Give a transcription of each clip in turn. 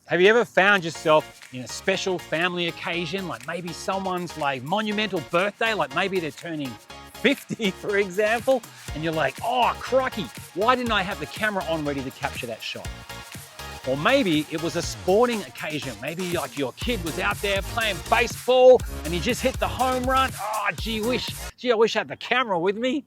Have you ever found yourself in a special family occasion, like maybe someone's like monumental birthday, like maybe they're turning 50, for example, and you're like, oh, crikey, why didn't I have the camera on ready to capture that shot? Or maybe it was a sporting occasion. Maybe like your kid was out there playing baseball and he just hit the home run. Oh, gee, I wish I had the camera with me.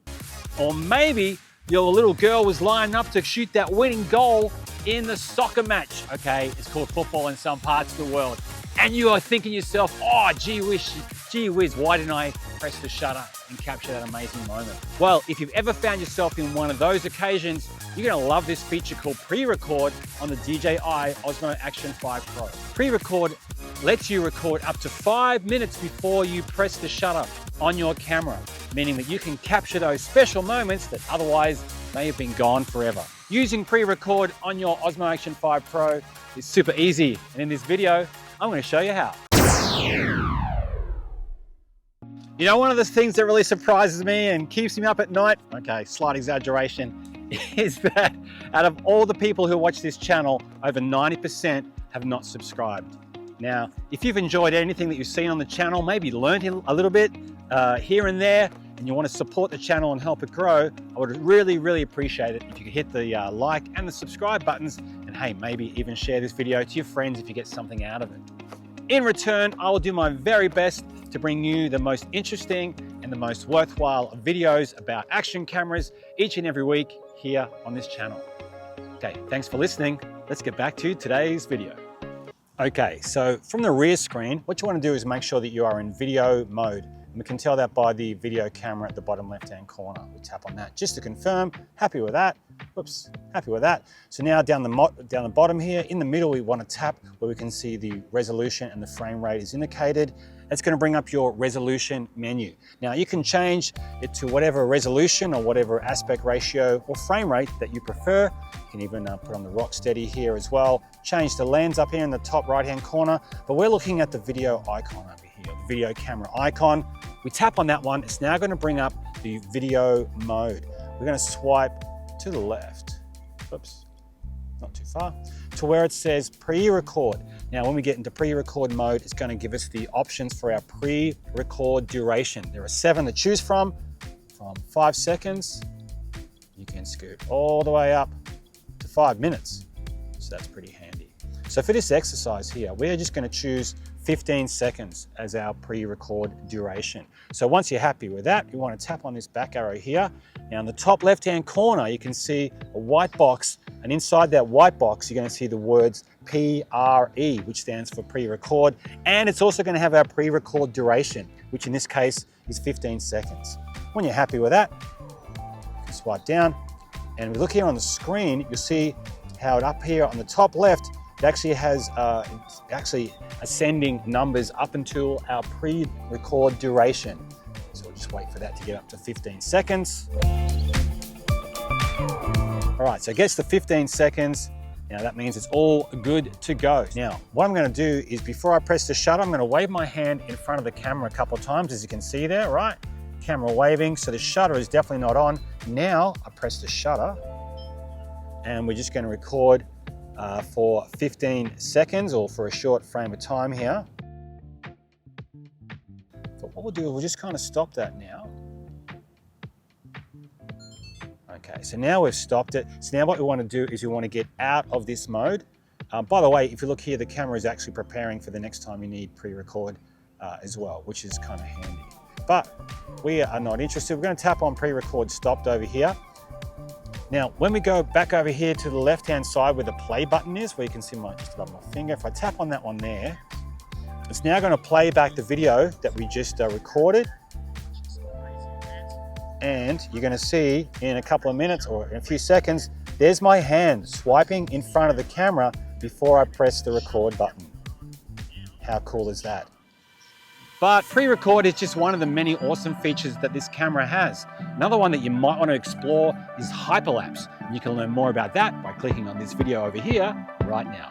Or maybe your little girl was lining up to shoot that winning goal in the soccer match. Okay, it's called football in some parts of the world. And you are thinking to yourself, oh, gee whiz, why didn't I press the shutter and capture that amazing moment? Well, if you've ever found yourself in one of those occasions, you're gonna love this feature called pre-record on the DJI Osmo Action 5 Pro. Pre-record lets you record up to 5 minutes before you press the shutter on your camera, meaning that you can capture those special moments that otherwise may have been gone forever. Using pre-record on your Osmo Action 5 Pro is super easy, and in this video, I'm going to show you how. You know, one of the things that really surprises me and keeps me up at night, okay, slight exaggeration, is that out of all the people who watch this channel, over 90% have not subscribed. Now, if you've enjoyed anything that you've seen on the channel, maybe learned a little bit here and there, and you want to support the channel and help it grow, I would really appreciate it if you could hit the like and the subscribe buttons, and hey, maybe even share this video to your friends if you get something out of it. In return, I will do my very best to bring you the most interesting and the most worthwhile videos about action cameras each and every week here on this channel. Okay, thanks for listening. Let's get back to today's video. Okay, so from the rear screen, what you want to do is make sure that you are in video mode. And we can tell that by the video camera at the bottom left-hand corner. We tap on that just to confirm. Happy with that. Whoops, happy with that. So now down the bottom here, in the middle, we want to tap where we can see the resolution and the frame rate is indicated. That's going to bring up your resolution menu. Now you can change it to whatever resolution or whatever aspect ratio or frame rate that you prefer. You can even put on the rock steady here as well. Change the lens up here in the top right-hand corner, but we're looking at the video icon over here, the video camera icon. We tap on that one. It's now going to bring up the video mode. We're going to swipe to the left. Oops, not too far, to where it says pre-record. Now, when we get into pre-record mode, it's going to give us the options for our pre-record duration. There are 7 to choose from 5 seconds. You can scoot all the way up to 5 minutes. So that's pretty handy. So for this exercise here, we're just going to choose 15 seconds as our pre-record duration. So once you're happy with that, you want to tap on this back arrow here. Now in the top left-hand corner, you can see a white box, and inside that white box, you're going to see the words PRE, which stands for pre-record, and it's also going to have our pre-record duration, which in this case is 15 seconds. When you're happy with that, you can swipe down, and we look here on the screen, you'll see how up here on the top left, it actually has ascending numbers up until our pre-record duration. So we'll just wait for that to get up to 15 seconds. All right, so it gets to 15 seconds. Now that means it's all good to go. Now, what I'm gonna do is before I press the shutter, I'm gonna wave my hand in front of the camera a couple of times, as you can see there, right? Camera waving, so the shutter is definitely not on. Now I press the shutter, and we're just gonna record for 15 seconds or for a short frame of time here. But what we'll do is we'll just kind of stop that now. Okay, so now we've stopped it. So now what we want to do is we want to get out of this mode. By the way, if you look here, the camera is actually preparing for the next time you need pre-record as well, which is kind of handy. But we are not interested. We're going to tap on pre-record stopped over here. Now, when we go back over here to the left-hand side where the play button is, where you can see just above my finger, if I tap on that one there, it's now going to play back the video that we just recorded. And you're going to see in a couple of minutes or in a few seconds, there's my hand swiping in front of the camera before I press the record button. How cool is that? But pre-record is just one of the many awesome features that this camera has. Another one that you might want to explore is hyperlapse. You can learn more about that by clicking on this video over here right now.